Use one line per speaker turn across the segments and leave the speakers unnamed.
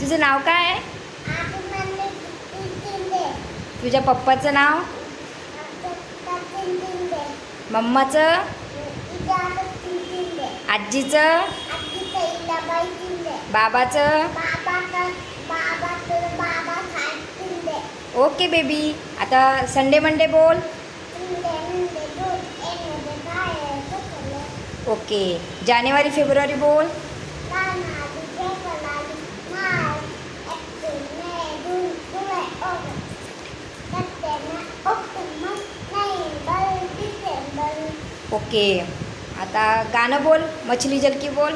तुझं नाव काय आहे? तुझ्या पप्पाचं नाव? मम्माचं? आजीचं? बाबाचं? Okay baby. आता संडे मंडे बोल. ओके. जानेवारी फेब्रुवारी बोल. ओके. आता गाणं बोल. मछली जल की बोल.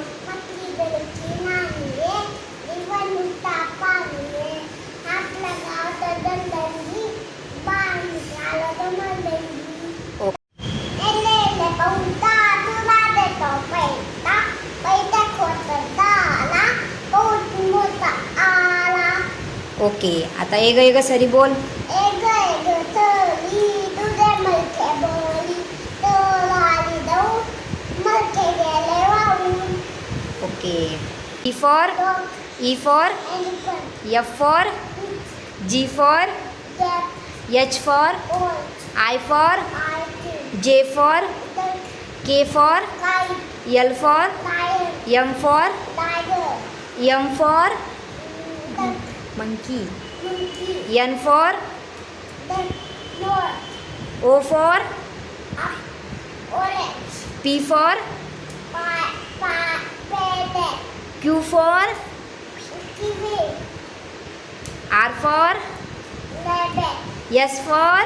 ओके. आता एक एक सरी बोल. Okay. E for F for G for H for I for J for K for L for M for monkey, N for O for P for Q for R for S for